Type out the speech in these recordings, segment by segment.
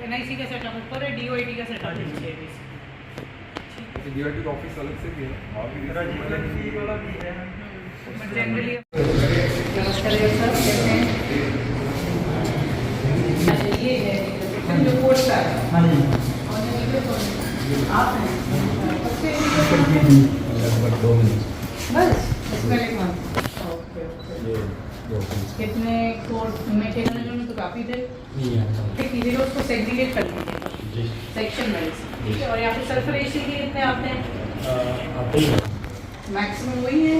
NIC का setup ऊपर है, DOIT का सेटअप नीचे है। DOIT का ऑफिस अलग से भी है और भी वाला भी है। जनरली नमस्कार सर, कैसे हैं? ये है जो कोर्स का है। हाँ जी। आप हैं? लगभग 2 मिनट बस इसका एक मंथ। Okay okay. कितने कोर्स में में तो काफ़ी थे। कीजिएगा उसको सेग्रीगेट कर लीजिएगा सेक्शन वाइज, ठीक है। और यहाँ पे सरफरेशी के कितने आते हैं? मैक्सिमम वही है।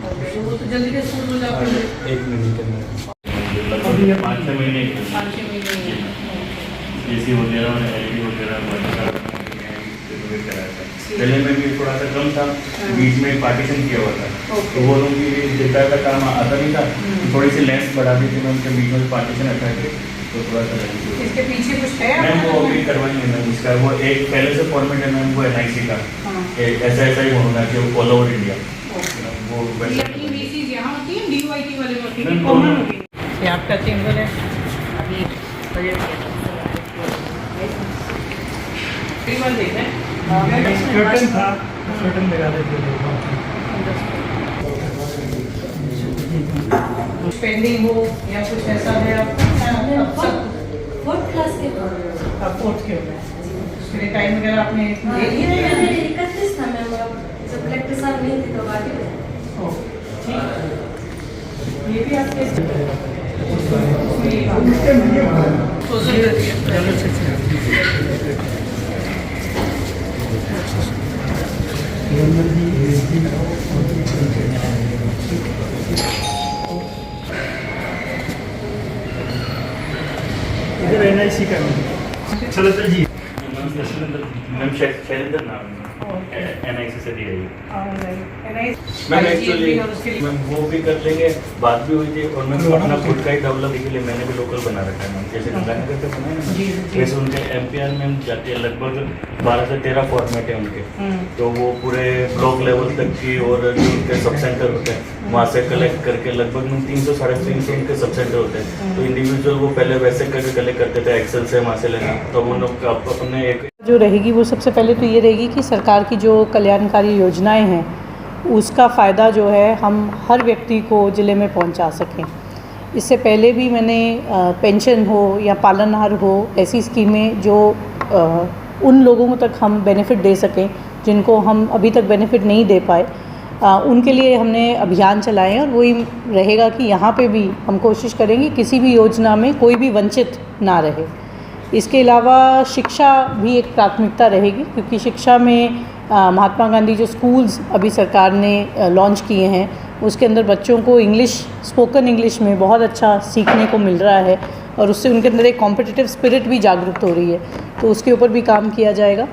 ओके, तो वो तो जल्दी से स्कूल हो जाते हैं। 1 महीने के अंदर 5-6 महीने 5-6 महीने। एसी वगैरह और एलईडी वगैरह पहले में भी थोड़ा सा कम था, बीच में पार्टीशन किया हुआ था, तो वो लोग भी डेटा का काम आता नहीं था, थोड़ी सी लेंथ बढ़ा दी थी मैं उनके बीच में पार्टीशन हटा के, तो थोड़ा सा इसके पीछे कुछ है मैम वो अभी करवाएंगे मैम उसका, वो एक पहले से फॉर्मेट है मैम, वो NIC का ऐसा ही होना चाहिए ऑल ओवर इंडिया। वो चीज़ यहाँ होती है, DOIT वाले में होती है, कॉमन होती है। ये आपका चेंबर है अभी कर्टन था, कर्टन लगा देते कुछ पेंडिंग हो या कुछ ऐसा है आपको? फोर्थ क्लास के आप फोर्थ के हो गए, उसके लिए टाइम वगैरह आपने ले लिया? 31 था मैम, जब कलेक्टर साहब नहीं थे तो बाकी ठीक। ये भी आपके इधर NIC का शैलेंद्र जी, मैम शैलेंद्र नाम NIC से दिया है मैम एक्चुअली मैम वो भी कर लेंगे, बात भी हुई थी, और मैम अपना खुद का ही डेवलप के लिए मैंने भी लोकल बना रखा है मैम, जैसे गंगानगर पे बनाया ना, जैसे उनके MPR में जाते हैं लगभग 12 से 13 फॉर्मेट है उनके, तो वो पूरे ब्लॉक लेवल तक की, और जो उनके सब सेंटर होते हैं वहाँ से कलेक्ट करके लगभग 300-350 उनके सब सेंटर होते हैं, तो इंडिविजुअल वो पहले वैसे करके कलेक्ट करते थे एक्सेल से वहाँ से लेना, तो उन लोग अपने एक जो रहेगी वो सबसे पहले तो ये रहेगी कि सरकार की जो कल्याणकारी योजनाएं हैं उसका फ़ायदा जो है हम हर व्यक्ति को ज़िले में पहुंचा सकें। इससे पहले भी मैंने पेंशन हो या पालनहार हो, ऐसी स्कीमें जो उन लोगों तक हम बेनिफिट दे सकें जिनको हम अभी तक बेनिफिट नहीं दे पाए, उनके लिए हमने अभियान चलाए हैं। और वही रहेगा कि यहाँ पे भी हम कोशिश करेंगे किसी भी योजना में कोई भी वंचित ना रहे। इसके अलावा शिक्षा भी एक प्राथमिकता रहेगी, क्योंकि शिक्षा में महात्मा गांधी जो स्कूल्स अभी सरकार ने लॉन्च किए हैं उसके अंदर बच्चों को इंग्लिश, स्पोकन इंग्लिश में बहुत अच्छा सीखने को मिल रहा है, और उससे उनके अंदर एक कॉम्पिटिटिव स्पिरिट भी जागरूक हो रही है, तो उसके ऊपर भी काम किया जाएगा।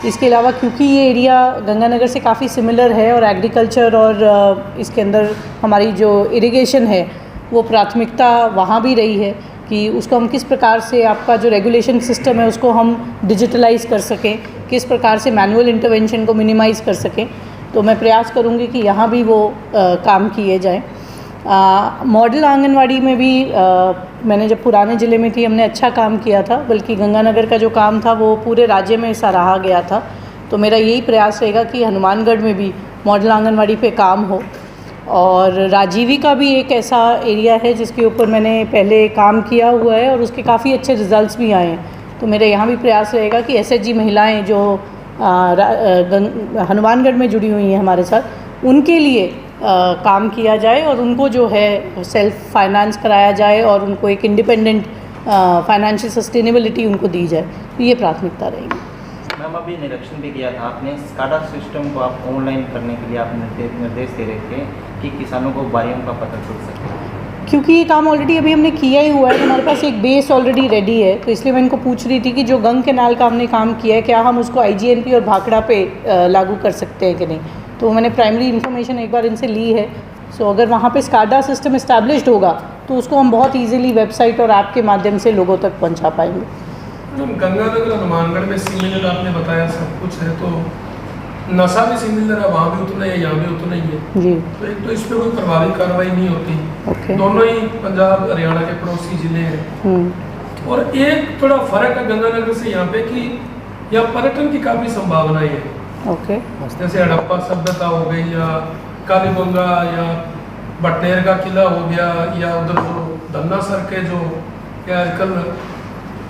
इसके अलावा क्योंकि ये एरिया गंगानगर से काफ़ी सिमिलर है और एग्रीकल्चर और इसके अंदर हमारी जो इरिगेशन है वो प्राथमिकता वहाँ भी रही है कि उसको हम किस प्रकार से, आपका जो रेगुलेशन सिस्टम है उसको हम डिजिटलाइज कर सकें, किस प्रकार से मैनुअल इंटरवेंशन को मिनिमाइज़ कर सकें, तो मैं प्रयास करूँगी कि यहाँ भी वो काम किए जाएँ। मॉडल आंगनवाड़ी में भी मैंने जब पुराने ज़िले में थी हमने अच्छा काम किया था, बल्कि गंगानगर का जो काम था वो पूरे राज्य में सराहा गया था, तो मेरा यही प्रयास रहेगा कि हनुमानगढ़ में भी मॉडल आंगनवाड़ी पे काम हो। और राजीवी का भी एक ऐसा एरिया है जिसके ऊपर मैंने पहले काम किया हुआ है और उसके काफ़ी अच्छे रिजल्ट्स भी आए हैं, तो मेरा यहाँ भी प्रयास रहेगा कि SHG महिलाएं जो हनुमानगढ़ में जुड़ी हुई हैं हमारे साथ, उनके लिए काम किया जाए और उनको जो है सेल्फ फाइनेंस कराया जाए और उनको एक इंडिपेंडेंट फाइनेंशियल सस्टेनेबिलिटी उनको दी जाए, तो ये प्राथमिकता रहेगी। मैम अभी निरीक्षण भी किया था आपने, स्काडा सिस्टम को आप ऑनलाइन करने के लिए आप निर्देश दे रहे थे कि किसानों को बारियों का पता चल सके, क्योंकि ये काम ऑलरेडी अभी हमने किया ही हुआ है, हमारे पास एक बेस ऑलरेडी रेडी है, तो इसलिए मैं इनको पूछ रही थी कि जो गंग कैनाल का हमने काम किया है क्या हम उसको IGNP और भाखड़ा पे लागू कर सकते हैं कि नहीं, तो मैंने प्राइमरी इन्फॉर्मेशन एक बार इनसे ली है। सो अगर वहाँ पे स्काडा सिस्टम इस्टेब्लिश्ड होगा तो उसको हम बहुत ईजिली वेबसाइट और ऐप के माध्यम से लोगों तक पहुँचा पाएंगे। गंगानगर हनुमानगढ़ में सिमिलर आपने बताया सब कुछ है, तो नशा भी सिमिलर है, वहाँ भी उतना ही है, यहाँ भी उतना ही है जी। तो एक तो इस पर कोई प्रभावी कार्रवाई नहीं होती। ओके। दोनों ही पंजाब हरियाणा के पड़ोसी जिले हैं, और एक थोड़ा फर्क है गंगानगर से यहाँ पे कि यहाँ पर्यटन की काफ़ी संभावनाएं हैं। ओके। जैसे हड़प्पा सभ्यता हो गई या कालीबंगा या बटनेर का किला हो गया या उधर जो धन्नासर के जो क्या आजकल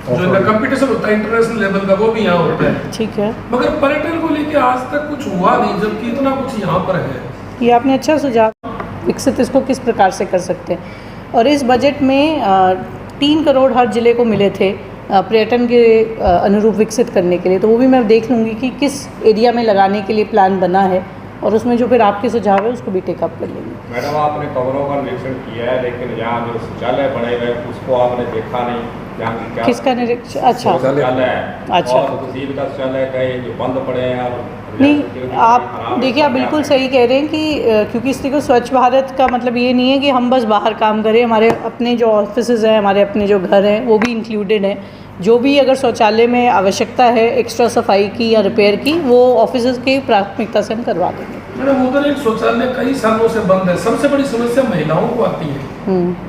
जो इनका कंपटीशन होता है इंटरनेशनल लेवल का वो भी यहाँ होता है। ठीक है। मगर पर्यटन को लेके आज तक कुछ हुआ नहीं, जबकि इतना कुछ यहाँ पर है। ये आपने अच्छा सुझाव, विकसित इसको किस प्रकार से कर सकते हैं। और इस बजट में 3 करोड़ हर ज़िले को मिले थे पर्यटन के अनुरूप विकसित करने के लिए, तो वो भी मैं देख लूँगी कि किस एरिया में लगाने के लिए प्लान बना है और उसमें जो फिर आपके सुझाव है उसको भी टेकअप कर लेंगे। मैडम आपने कमरों का निरीक्षण किया है, लेकिन यहाँ जो शौचालय बने हुए उसको आपने देखा नहीं, यहाँ की क्या किसका निरीक्षण? अच्छा शौचालय है अच्छा। और तहसील का शौचालय कई जो बंद पड़े हैं और नहीं, आप देखिए, आप बिल्कुल सही कह रहे हैं कि क्योंकि इस देखो स्वच्छ भारत का मतलब ये नहीं है कि हम बस बाहर काम करें, हमारे अपने जो ऑफिसेज हैं, हमारे अपने जो घर हैं वो भी इंक्लूडेड हैं। जो भी अगर शौचालय में आवश्यकता है एक्स्ट्रा सफाई की या रिपेयर की, वो ऑफिसेज की प्राथमिकता से हम करवा देंगे। मैडम उधर एक शौचालय कई सालों से बंद है, सबसे बड़ी समस्या महिलाओं को आती है।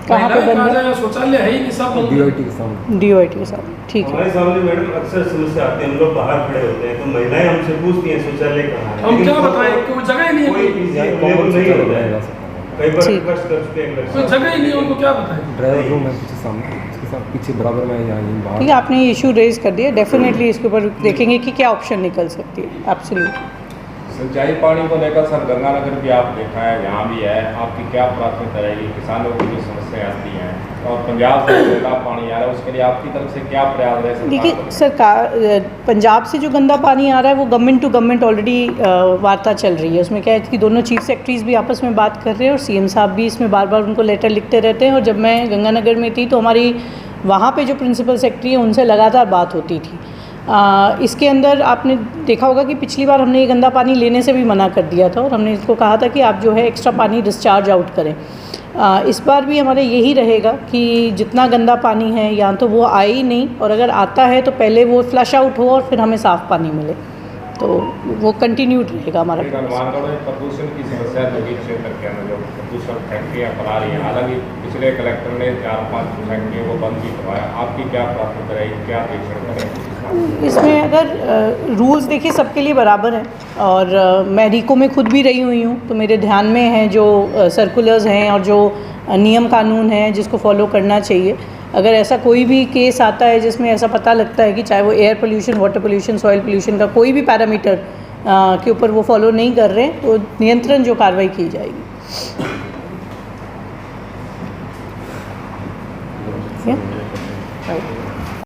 कहाँ पे बंद है? शौचालय है ही नहीं, सब DOIT के सामने। DOIT के सामने, ठीक है। हमारे सामने मैडम अक्सर समस्या आती है, हम लोग बाहर खड़े होते हैं तो महिलाएं हमसे पूछती हैं शौचालय कहाँ है, हम क्या बताएं, कोई जगह ही नहीं है, कोई अवेलेबल नहीं होता है। कई बार रिक्वेस्ट कर चुके हैं, कोई जगह ही नहीं है, उनको क्या बताएं। ड्राइवर रूम है पीछे सामने, इसके साथ पीछे बराबर में यहाँ बाहर। ठीक है, आपने ये इशू रेज कर दिया, डेफिनेटली इसके ऊपर देखेंगे कि क्या ऑप्शन निकल सकती है। एब्सोल्युटली। सिंचाई पानी को लेकर सर गंगानगर भी आप देखा है, यहाँ भी है, आपकी क्या प्राथमिकता रहेगी? किसानों की जो समस्याएं आती हैं और पंजाब से गंदा पानी आ रहा है, उसके लिए आपकी तरफ से क्या प्रयास रहे? देखिए सरकार, पंजाब से जो गंदा पानी आ रहा है वो गवर्नमेंट टू गवर्नमेंट ऑलरेडी वार्ता चल रही है। उसमें क्या है कि दोनों चीफ सेक्रेटरीज भी आपस में बात कर रहे हैं और CM साहब भी इसमें बार बार उनको लेटर लिखते रहते हैं। और जब मैं गंगानगर में थी तो हमारी वहाँ पे जो प्रिंसिपल सेक्रेटरी है उनसे लगातार बात होती थी। इसके अंदर आपने देखा होगा कि पिछली बार हमने ये गंदा पानी लेने से भी मना कर दिया था और हमने इसको कहा था कि आप जो है एक्स्ट्रा पानी डिस्चार्ज आउट करें। इस बार भी हमारा यही रहेगा कि जितना गंदा पानी है या तो वो आए ही नहीं, और अगर आता है तो पहले वो फ्लश आउट हो और फिर हमें साफ़ पानी मिले, तो वो कंटिन्यूड रहेगा हमारा। हनुमानगढ़ में प्रदूषण की समस्या जोगित क्षेत्र के अंदर जो प्रदूषण फैक्ट्रियाँ फैला रही हैं, हालांकि पिछले कलेक्टर ने 4-5 फैक्ट्रियों को बंद भी करवाया, आपकी क्या प्राथमिकता रहेगी, क्या प्रेक्षण करें? इसमें अगर रूल्स देखिए सबके लिए बराबर हैं, और मैं रीको में खुद भी रही हुई हूँ तो मेरे ध्यान में है जो सर्कुलर्स हैं और जो नियम कानून हैं जिसको फॉलो करना चाहिए। अगर ऐसा कोई भी केस आता है जिसमें ऐसा पता लगता है कि चाहे वो air pollution, water pollution, soil pollution का कोई भी पैरामीटर के ऊपर वो फॉलो नहीं कर रहे हैं, तो नियंत्रण जो कार्रवाई की जाएगी। Yeah? Right.